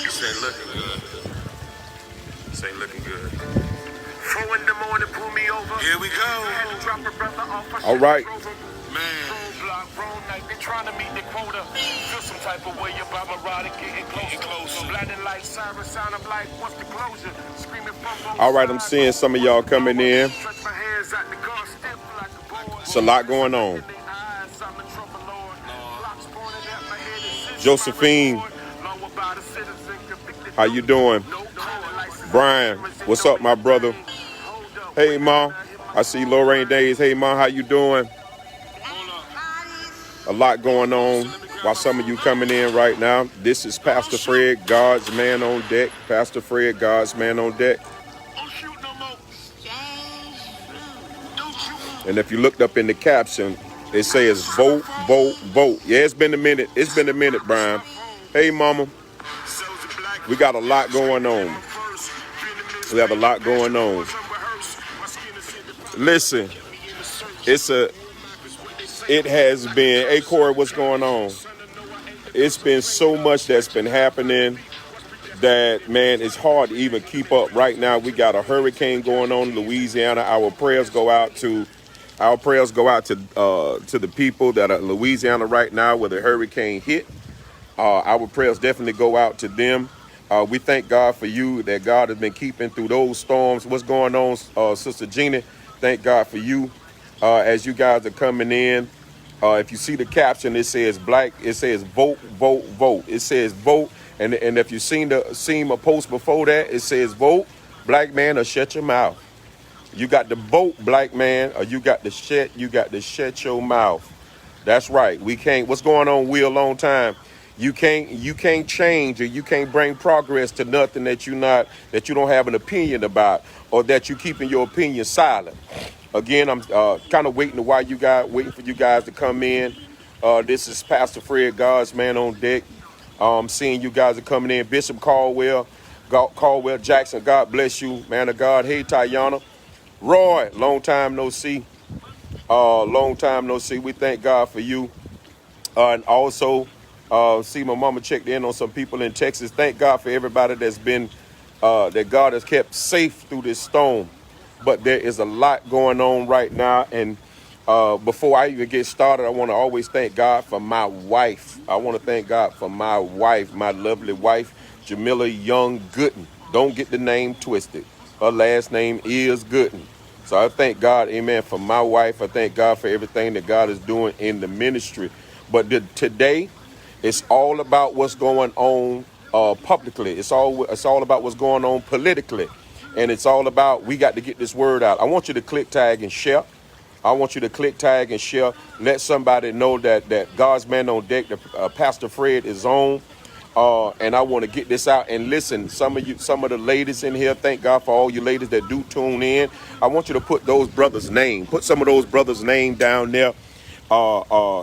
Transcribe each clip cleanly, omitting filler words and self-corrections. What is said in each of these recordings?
This ain't looking good. This ain't looking good. 4 in the morning, pull me over. Here we go. All right. Man. They trying to meet the quota. Feel some type of way about my ride getting closer. Blinding light, siren sound, I'm like, what's the closure? Screaming from All right, I'm seeing some of y'all coming in. It's a lot going on. Josephine, how you doing? Brian, what's up, my brother? Hey, Ma. I see Lorraine Days. Hey, Ma, how you doing? A lot going on while some of you coming in right now. This is Pastor Fred, God's man on deck. Pastor Fred, God's man on deck. And if you looked up in the caption, it says vote, vote, vote. Yeah, it's been a minute. It's been a minute, Brian. Hey, Mama. We got a lot going on. We have a lot going on. Listen, it has been, hey Corey, what's going on? It's been so much that's been happening that, man, it's hard to even keep up. Right now, we got a hurricane going on in Louisiana. Our prayers go out to the people that are in Louisiana right now where the hurricane hit. Our prayers definitely go out to them. We thank God for you, that God has been keeping through those storms. What's going on, Sister Gina? Thank God for you. As you guys are coming in, if you see the caption, it says black. It says vote, vote, vote. It says vote, and if you seen a post before that, it says vote, black man, or shut your mouth. You got to vote, black man, or you got to shut your mouth. That's right. We can't. What's going on, Will? Long time. You can't change, or you can't bring progress to nothing that you don't have an opinion about, or that you keeping your opinion silent. Again, I'm kind of waiting for you guys to come in. This is Pastor Fred, God's man on deck. Seeing you guys are coming in. Bishop Caldwell Jackson, God bless you, man of God. Hey, Tayana. Roy, long time no see. We thank God for you. And also, see my mama checked in on some people in Texas. Thank God for everybody that's been, that God has kept safe through this storm. But there is a lot going on right now. And before I even get started, I want to always thank God for my wife. I want to thank God for my wife, my lovely wife, Jamila Young Gooden. Don't get the name twisted. Her last name is Gooden. So I thank God, amen, for my wife. I thank God for everything that God is doing in the ministry. But today, it's all about what's going on publicly. It's all about what's going on politically. And it's all about, we got to get this word out. I want you to click, tag, and share. Let somebody know that God's man on deck, Pastor Fred, is on. And I want to get this out. And listen, some of the ladies in here, thank God for all you ladies that do tune in. I want you to put those brothers' name. Put some of those brothers' name down there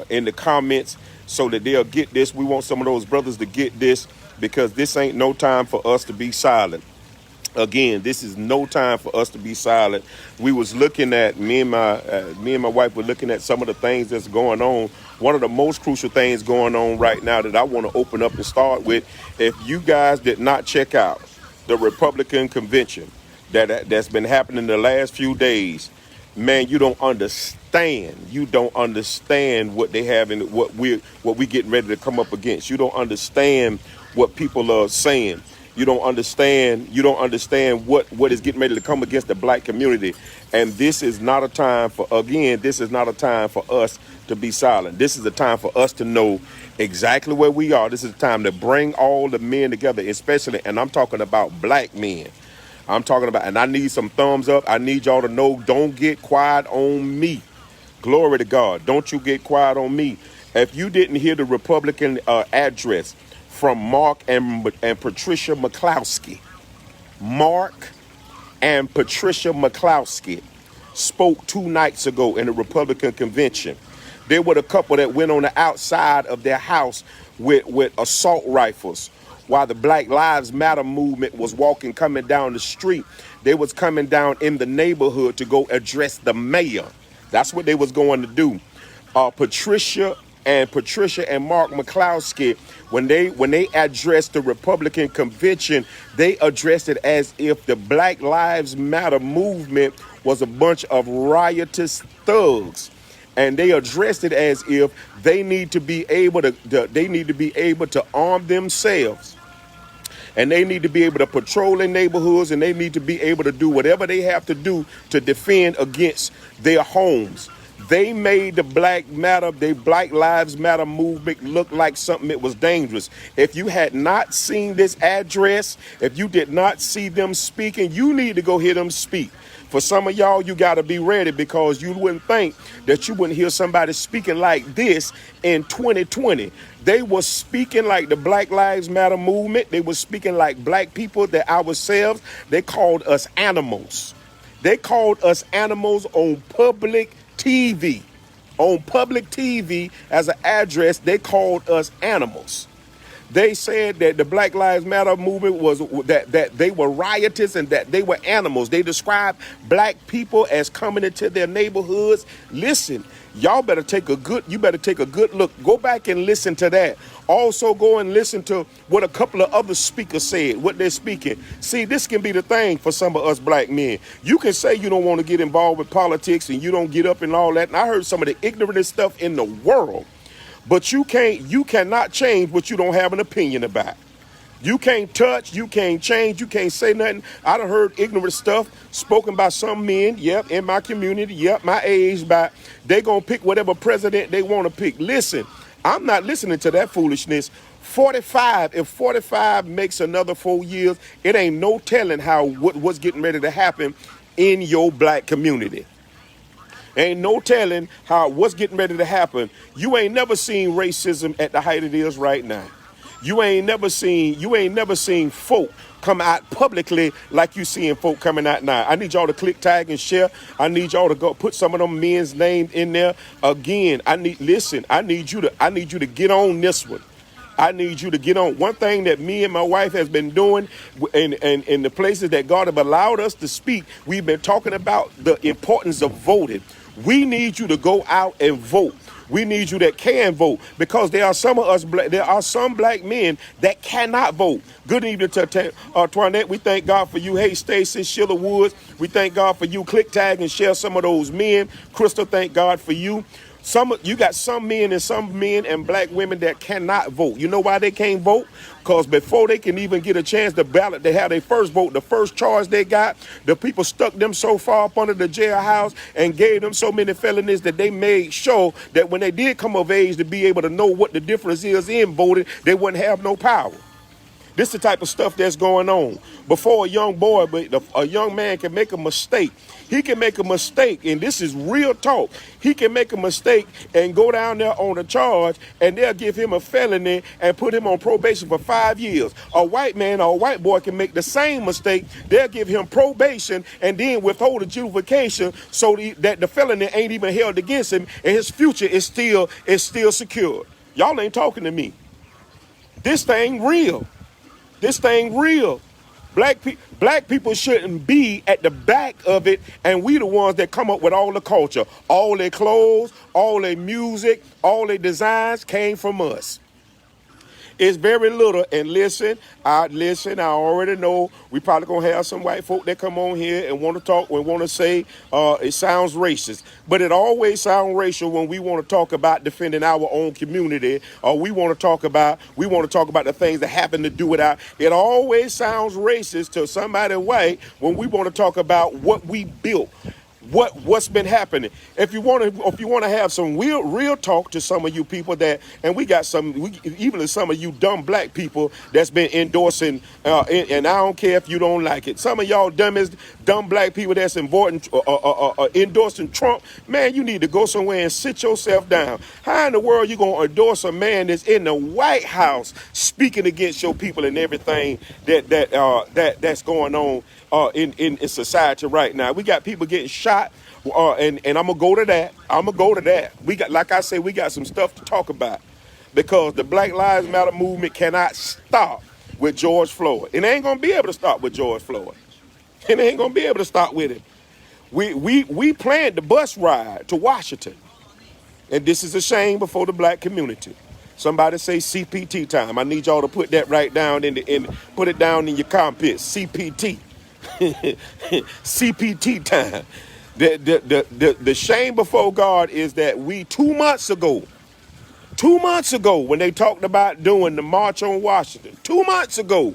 in the comments so that they'll get this. We want some of those brothers to get this, because this ain't no time for us to be silent. Again, this is no time for us to be silent. We was looking at, me and my wife were looking at some of the things that's going on. One of the most crucial things going on right now that I want to open up and start with, if you guys did not check out the Republican convention that's been happening the last few days, man, you don't understand. You don't understand what they have and what we getting ready to come up against. You don't understand what people are saying. You don't understand what is getting ready to come against the black community. And this is not a time for us to be silent. This is a time for us to know exactly where we are. This is a time to bring all the men together, especially, and I'm talking about black men. And I need some thumbs up. I need y'all to know, don't get quiet on me. Glory to God. Don't you get quiet on me. If you didn't hear the Republican address from Mark and Patricia McCloskey. Mark and Patricia McCloskey spoke 2 nights ago in the Republican convention. There were a couple that went on the outside of their house with assault rifles while the Black Lives Matter movement was coming down the street. They was coming down in the neighborhood to go address the mayor. That's what they was going to do. Patricia and Patricia and Mark McCloskey, when they addressed the Republican convention, they addressed it as if the Black Lives Matter movement was a bunch of riotous thugs. And they addressed it as if they need to be able to arm themselves, and they need to be able to patrol their neighborhoods, and they need to be able to do whatever they have to do to defend against their homes. They made the Black Lives Matter movement look like something that was dangerous. If you had not seen this address, if you did not see them speaking, you need to go hear them speak. For some of y'all, you got to be ready, because you wouldn't think that you wouldn't hear somebody speaking like this in 2020. They were speaking like the Black Lives Matter movement. They were speaking like black people, that ourselves. They called us animals. They called us animals on public TV. On public TV, as an address, they called us animals. They said that the Black Lives Matter movement was that they were riotous and that they were animals. They described black people as coming into their neighborhoods. Listen, y'all better take a good look. Go back and listen to that. Also go and listen to what a couple of other speakers said, what they're speaking. See, this can be the thing for some of us black men. You can say you don't want to get involved with politics and you don't get up and all that. And I heard some of the ignorant stuff in the world. But you cannot change what you don't have an opinion about. You can't touch, you can't change, you can't say nothing. I done heard ignorant stuff spoken by some men, in my community, my age, they gonna pick whatever president they want to pick. Listen, I'm not listening to that foolishness. If 45 makes another 4 years, it ain't no telling what's getting ready to happen in your black community. Ain't no telling what's getting ready to happen. You ain't never seen racism at the height it is right now. You ain't never seen folk come out publicly like you seeing folk coming out now. I need y'all to click, tag, and share. I need y'all to go put some of them men's names in there. Again, I need you to get on this one. I need you to get on. One thing that me and my wife has been doing in the places that God have allowed us to speak, we've been talking about the importance of voting. We need you to go out and vote. We need you that can vote, because there are some black men that cannot vote. Good evening to Twanette. We thank God for you. Hey, Stacy, Sheila Woods. We thank God for you. Click, tag, and share some of those men. Crystal, thank God for you. You got some men and black women that cannot vote. You know why they can't vote? Because before they can even get a chance to ballot, they have their first vote. The first charge they got, the people stuck them so far up under the jailhouse and gave them so many felonies that they made sure that when they did come of age to be able to know what the difference is in voting, they wouldn't have no power. This is the type of stuff that's going on. Before a young man can make a mistake, he can make a mistake, and this is real talk. He can make a mistake and go down there on a charge, and they'll give him a felony and put him on probation for 5 years. A white man or a white boy can make the same mistake. They'll give him probation and then withhold adjudication so that the felony ain't even held against him, and his future is still secure. Y'all ain't talking to me. This thing real. This thing real. Black people shouldn't be at the back of it, and we the ones that come up with all the culture. All their clothes, all their music, all their designs came from us. It's very little, and listen, I already know we probably gonna have some white folk that come on here and want to talk and want to say it sounds racist, but it always sounds racial when we want to talk about defending our own community, or we want to talk about the things that happen to do it out. It always sounds racist to somebody white when we want to talk about what we built. What's been happening? If you want to have some real talk to some of you people and we got even some of you dumb black people that's been endorsing, and I don't care if you don't like it. Some of y'all dumb black people that's endorsing Trump, man, you need to go somewhere and sit yourself down. How in the world you gonna endorse a man that's in the White House speaking against your people and everything that's going on in society right now? We got people getting shot, and I'm gonna go to that. We got, like I said, we got some stuff to talk about, because the Black Lives Matter movement cannot stop with George Floyd. It ain't gonna be able to stop with George Floyd. It ain't gonna be able to stop with him. We planned the bus ride to Washington. And this is a shame before the black community. Somebody say CPT time. I need y'all to put that right down put it down in your comments. CPT. CPT time. The shame before God is that we 2 months ago, when they talked about doing the March on Washington, 2 months ago,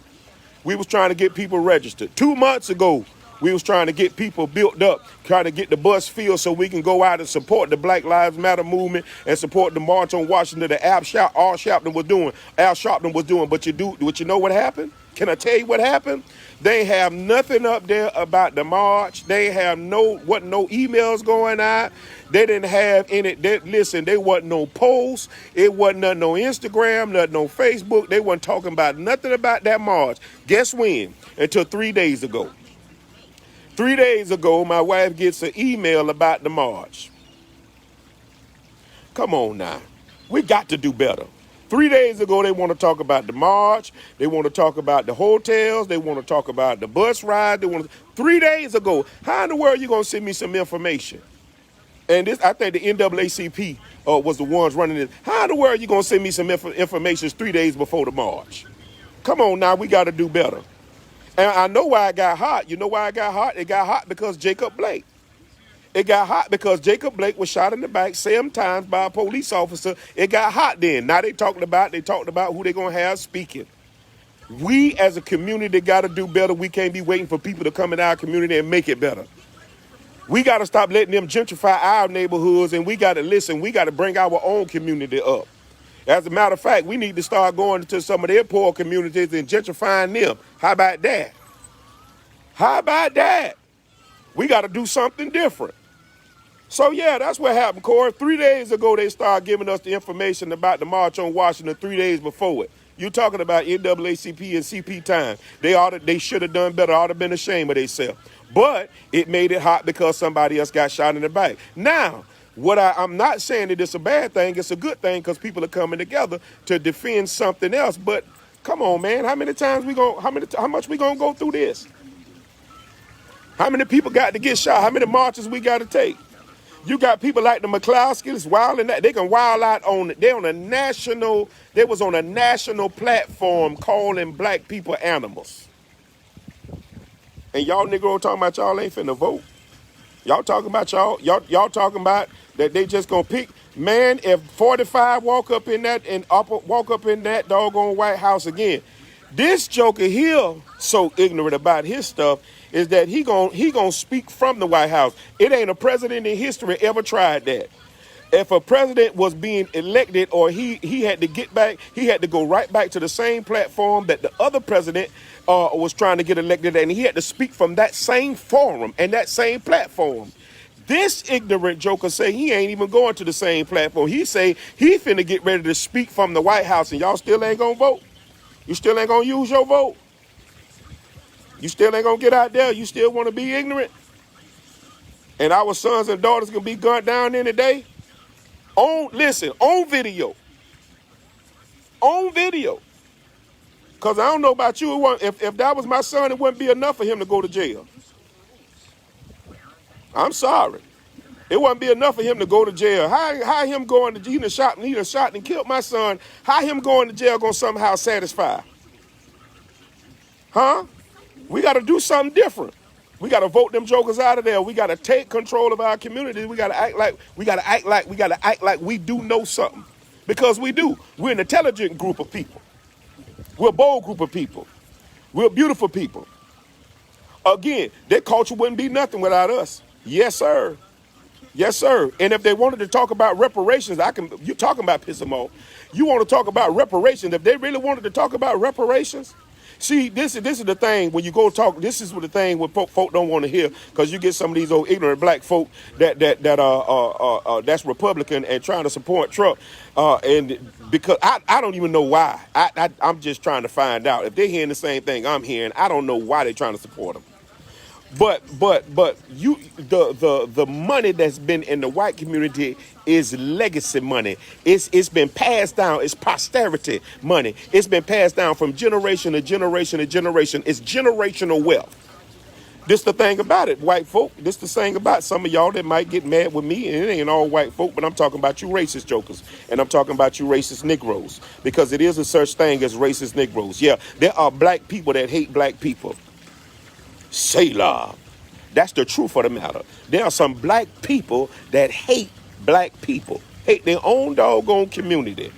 we was trying to get people registered. 2 months ago, we was trying to get people built up, trying to get the bus filled so we can go out and support the Black Lives Matter movement and support the March on Washington that Al Sharpton was doing. But you know what happened? Can I tell you what happened? They have nothing up there about the march. They have no emails going out. They didn't have any. They wasn't no posts. It wasn't nothing on Instagram, nothing on Facebook. They wasn't talking about nothing about that march. Guess when? Until 3 days ago. 3 days ago, my wife gets an email about the march. Come on now. We got to do better. 3 days ago, they want to talk about the march. They want to talk about the hotels. They want to talk about the bus ride. 3 days ago, how in the world are you going to send me some information? And I think the NAACP was the ones running this. How in the world are you going to send me some information 3 days before the march? Come on now, we got to do better. And I know why it got hot. You know why it got hot? It got hot because Jacob Blake. It got hot because Jacob Blake was shot in the back 7 times by a police officer. It got hot then. Now they talked about who they're going to have speaking. We as a community got to do better. We can't be waiting for people to come in our community and make it better. We got to stop letting them gentrify our neighborhoods, and we got to listen. We got to bring our own community up. As a matter of fact, we need to start going to some of their poor communities and gentrifying them. How about that? How about that? We got to do something different. So, yeah, that's what happened, Corey. 3 days ago, they started giving us the information about the March on Washington 3 days before it. You're talking about NAACP and CP time. They should have done better. Ought to been ashamed of themselves. But it made it hot because somebody else got shot in the back. Now, I'm not saying that it's a bad thing. It's a good thing because people are coming together to defend something else. But come on, man. How much we gonna go through this? How many people got to get shot? How many marches we got to take? You got people like the McCloskeys wilding that. They can wild out they was on a national platform calling black people animals. And y'all Negro talking about y'all ain't finna vote. Y'all talking about y'all talking about that they just gonna pick. Man, if 45 walk up in that doggone White House again, this joker here so ignorant about his stuff is that he gonna speak from the White House. It ain't a president in history ever tried that. If a president was being elected or he had to get back, he had to go right back to the same platform that the other president was trying to get elected, and he had to speak from that same forum and that same platform. This ignorant joker say he ain't even going to the same platform. He say he finna get ready to speak from the White House, and y'all still ain't gonna vote. You still ain't gonna use your vote. You still ain't gonna get out there. You still want to be ignorant. And our sons and daughters can be gunned down in today. On video. On video. Because I don't know about you. If that was my son, it wouldn't be enough for him to go to jail. I'm sorry. It wouldn't be enough for him to go to jail. How him going to jail? He done shot and killed my son. How him going to jail gonna somehow satisfy? Huh? We got to do something different. We got to vote them jokers out of there. We got to take control of our community. We got to act like we do know something, because we do. We're an intelligent group of people. We're a bold group of people. We're beautiful people. Again, their culture wouldn't be nothing without us. Yes, sir. Yes, sir. And if they wanted to talk about reparations, you're talking about piss them off. You want to talk about reparations. If they really wanted to talk about reparations, see, this is the thing when you go talk. This is the thing what folk don't want to hear, because you get some of these old ignorant black folk that's Republican and trying to support Trump, and because I don't even know why. I'm just trying to find out if they're hearing the same thing I'm hearing. I don't know why they're trying to support him. But the money that's been in the white community is legacy money. It's been passed down. It's posterity money. It's been passed down from generation to generation to generation. It's generational wealth. This the thing about it, white folk. This the thing about some of y'all that might get mad with me, and it ain't all white folk, but I'm talking about you racist jokers, and I'm talking about you racist Negroes, because it is a such thing as racist Negroes. Yeah, there are black people that hate black people. Selah. That's the truth of the matter. There are some black people that hate black people, hate their own doggone community.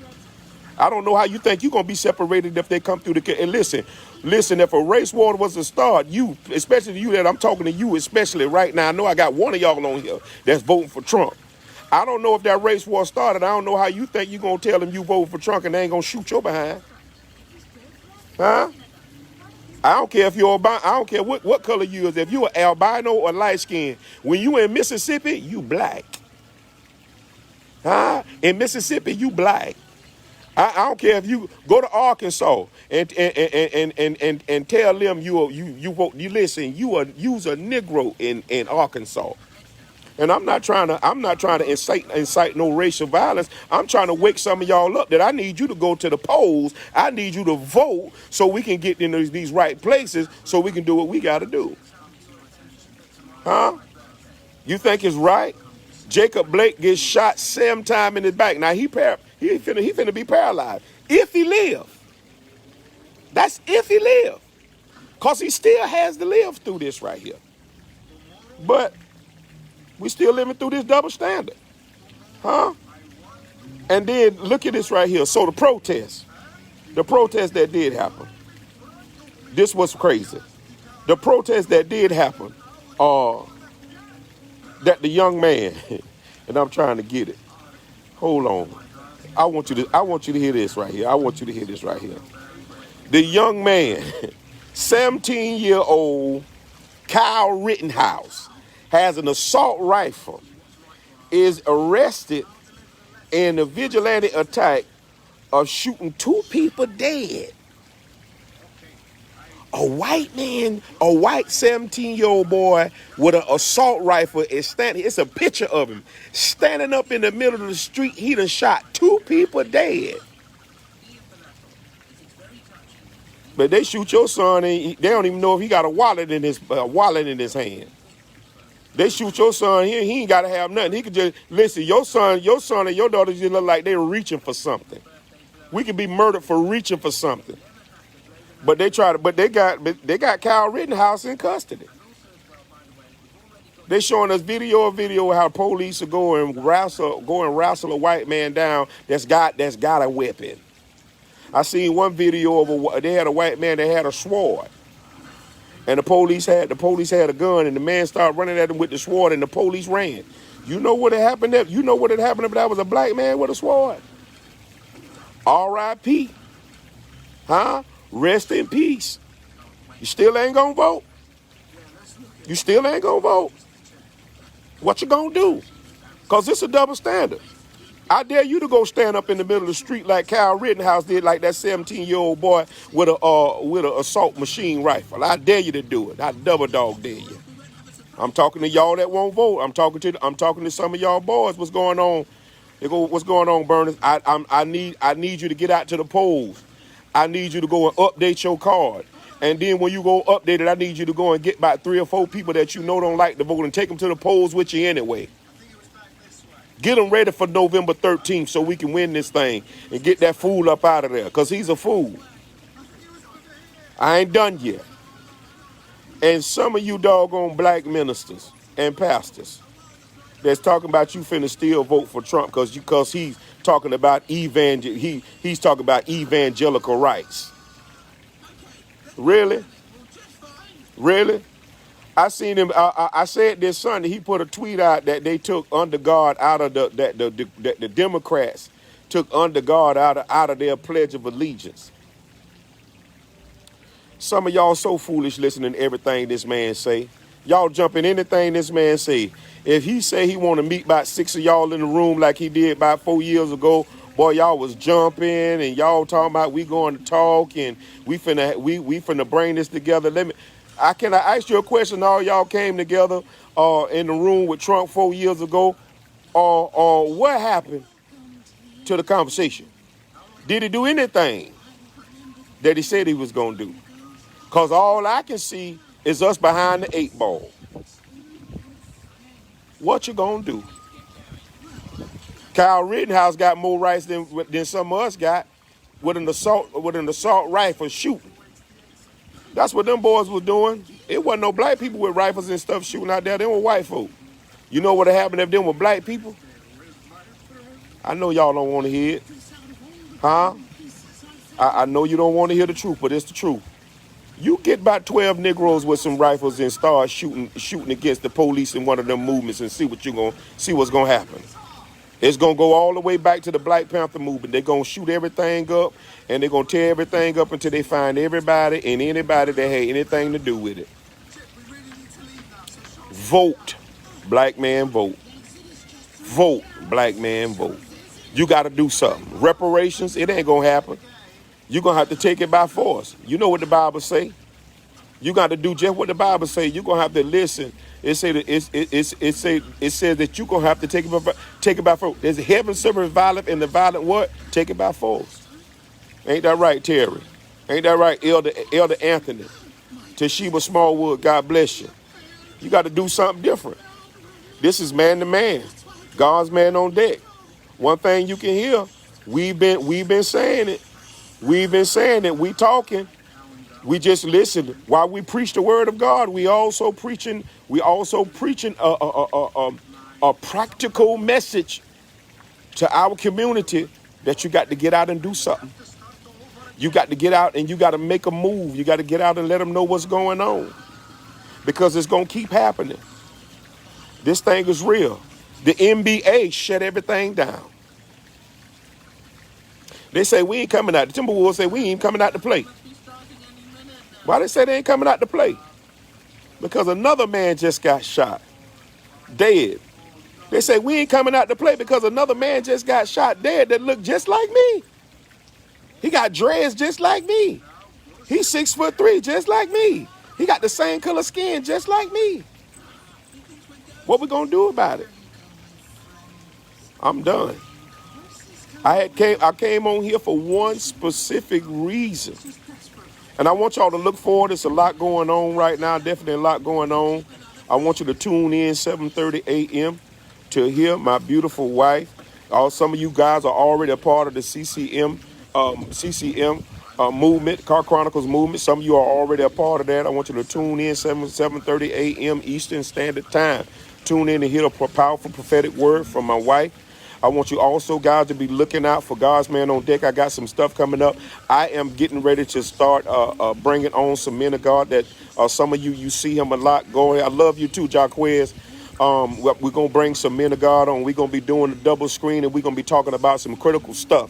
I don't know how you think you're going to be separated if they come through and listen, if a race war was to start, you, especially you that I'm talking to you, especially right now, I know I got one of y'all on here that's voting for Trump. I don't know if that race war started. I don't know how you think you're going to tell them you vote for Trump and they ain't going to shoot your behind. Huh? I don't care if you're albino. I don't care what color you is. If you're albino or light skinned, when you in Mississippi, you black. Huh? In Mississippi, you black. I don't care if you go to Arkansas and tell them you vote. You listen. You's a Negro in Arkansas. And I'm not trying to incite no racial violence. I'm trying to wake some of y'all up that I need you to go to the polls. I need you to vote so we can get in these right places so we can do what we got to do. Huh? You think it's right? Jacob Blake gets shot 7 times in his back. Now he finna be paralyzed if he live. That's if he live, cause he still has to live through this right here. But we still living through this double standard, huh? And then look at this right here. So the protest that did happen. This was crazy. The protest that did happen. That the young man, and I'm trying to get it. Hold on. I want you to hear this right here. I want you to hear this right here. The young man, 17-year-old Kyle Rittenhouse, has an assault rifle, is arrested in a vigilante attack of shooting 2 people dead. A white 17-year-old boy with an assault rifle is standing. It's a picture of him standing up in the middle of the street. He done shot 2 people dead. But they shoot your son, and they don't even know if he got a wallet in his hand. They shoot your son here. He ain't got to have nothing. He could just listen. Your son, and your daughter just look like they were reaching for something. We could be murdered for reaching for something. But they got Kyle Rittenhouse in custody. They showing us video how police are go and wrestle a white man down that's got a weapon. I seen one video of they had a white man that had a sword, and the police had a gun, and the man started running at him with the sword, and the police ran. You know what had happened? You know what had happened if that was a black man with a sword? R.I.P. Huh? Rest in peace. You still ain't gonna vote? You still ain't gonna vote? What you gonna do? Because it's a double standard. I dare you to go stand up in the middle of the street like Kyle Rittenhouse did, like that 17-year-old boy with a assault machine rifle. I dare you to do it. I double dog dare you. I'm talking to y'all that won't vote. I'm talking to some of y'all boys. What's going on? What's going on, Burners? I need you to get out to the polls. I need you to go and update your card. And then when you go update it, I need you to go and get about 3 or 4 people that you know don't like to vote and take them to the polls with you anyway. Get them ready for November 13th so we can win this thing and get that fool up out of there, because he's a fool. I ain't done yet. And some of you doggone black ministers and pastors that's talking about you finna still vote for Trump because he's talking about he's talking about evangelical rights. Really? Really? I seen him. I said this Sunday. He put a tweet out that they took under God out of the Democrats took under God out of their Pledge of Allegiance. Some of y'all so foolish listening to everything this man say. Y'all jump in anything this man say. If he say he want to meet about 6 of y'all in the room like he did about 4 years ago, boy, y'all was jumping and y'all talking about we going to talk and we finna bring this together. Can I ask you a question? All y'all came together in the room with Trump 4 years ago. What happened to the conversation? Did he do anything that he said he was gonna do? Because all I can see It's us behind the 8 ball. What you gonna do? Kyle Rittenhouse got more rights than some of us got with an assault rifle shooting. That's what them boys was doing. It wasn't no black people with rifles and stuff shooting out there. They were white folk. You know what would happen if them were black people? I know y'all don't want to hear it. Huh? I know you don't want to hear the truth, but it's the truth. You get about 12 Negroes with some rifles and start shooting against the police in one of them movements and see what's gonna happen. It's gonna go all the way back to the Black Panther movement. They're gonna shoot everything up and they're gonna tear everything up until they find everybody and anybody that had anything to do with it. Vote, black man, vote. Vote, black man, vote. You gotta do something. Reparations, it ain't gonna happen. You're gonna have to take it by force. You know what the Bible say. You got to do just what the Bible say. You're gonna have to listen. It says that you're gonna have to take it by force. There's heaven servant violent and the violent what? Take it by force. Ain't that right, Terry? Ain't that right, Elder Anthony? Toshiba Smallwood, God bless you. You got to do something different. This is man to man. God's man on deck. One thing you can hear, we've been saying it. We've been saying it. We talking. We just listen. While we preach the word of God, we also preaching a practical message to our community that you got to get out and do something. You got to get out and you got to make a move. You got to get out and let them know what's going on, because it's going to keep happening. This thing is real. The NBA shut everything down. They say we ain't coming out. The Timberwolves say we ain't coming out to play. Why they say they ain't coming out to play? Because another man just got shot, dead. They say we ain't coming out to play because another man just got shot dead that looked just like me. He got dreads just like me. He's 6'3", just like me. He got the same color skin just like me. What we gonna do about it? I'm done. I came on here for one specific reason. And I want y'all to look forward. There's a lot going on right now. Definitely a lot going on. I want you to tune in 7:30 a.m. to hear my beautiful wife. Some of you guys are already a part of the CCM movement, Car Chronicles movement. Some of you are already a part of that. I want you to tune in 7:30 a.m. Eastern Standard Time. Tune in and hear a powerful prophetic word from my wife. I want you also, guys, to be looking out for God's Man on Deck. I got some stuff coming up. I am getting ready to start bringing on some men of God that some of you see him a lot going. I love you too, Jaquez. We're going to bring some men of God on. We're going to be doing a double screen, and we're going to be talking about some critical stuff.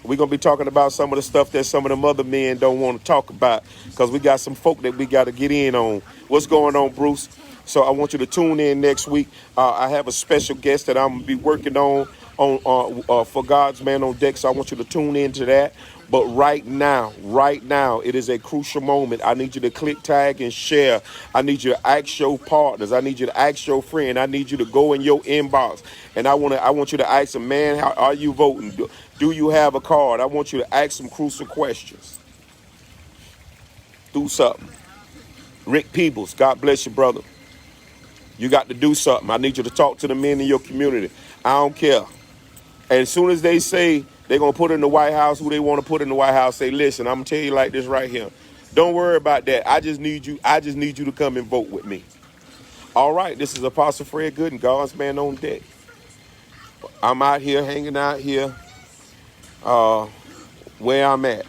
We're going to be talking about some of the stuff that some of them other men don't want to talk about, because we got some folk that we got to get in on. What's going on, Bruce? So I want you to tune in next week. I have a special guest that I'm going to be working on for God's Man on Deck. So I want you to tune into that. But right now, it is a crucial moment. I need you to click, tag, and share. I need you to ask your partners. I need you to ask your friend. I need you to go in your inbox. And I want you to ask them, man, how are you voting? Do you have a card? I want you to ask some crucial questions. Do something. Rick Peebles, God bless you, brother. You got to do something. I need you to talk to the men in your community. I don't care. And as soon as they say they're going to put in the White House who they want to put in the White House, say, listen, I'm going to tell you like this right here. Don't worry about that. I just need you to come and vote with me. All right, this is Apostle Fred Gooden, God's Man on Deck. I'm out here, hanging out here where I'm at.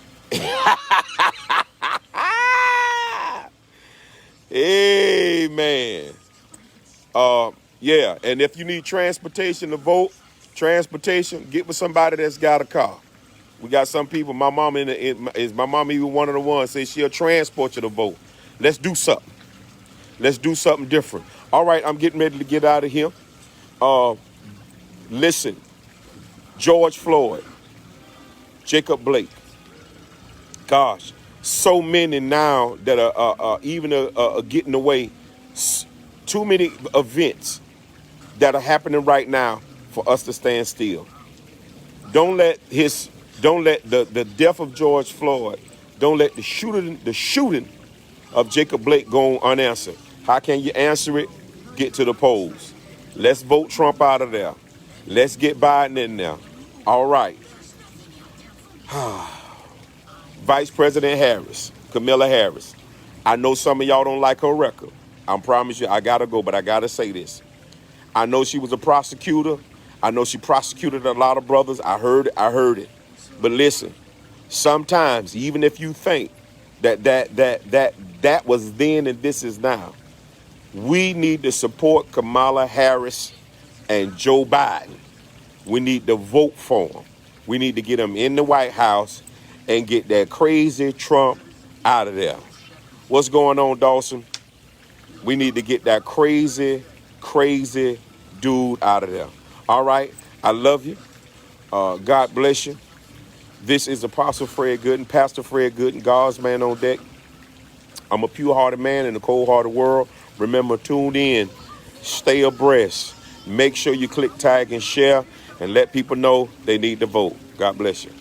Amen. Yeah, and if you need transportation to vote, get with somebody that's got a car. We got some people. My mom is my mom even one of the ones say she'll transport you to vote. Let's do something. Let's do something different. All right, I'm getting ready to get out of here. Listen, George Floyd, Jacob Blake. Gosh, so many now that are even getting away. Too many events that are happening right now for us to stand still. Don't let the death of George Floyd, don't let the shooting of Jacob Blake going unanswered. How can you answer it? Get to the polls. Let's vote Trump out of there. Let's get Biden in there. All right. Vice President Harris, Kamala Harris. I know some of y'all don't like her record. I promise you, I gotta go, but I gotta say this. I know she was a prosecutor. I know she prosecuted a lot of brothers. I heard it. But listen, sometimes, even if you think that was then and this is now, we need to support Kamala Harris and Joe Biden. We need to vote for them. We need to get them in the White House and get that crazy Trump out of there. What's going on, Dawson? We need to get that crazy dude out of there. All right. I love you. God bless you. This is Apostle Fred Gooden, Pastor Fred Gooden, God's man on deck. I'm a pure-hearted man in a cold-hearted world. Remember, tune in. Stay abreast. Make sure you click tag and share and let people know they need to vote. God bless you.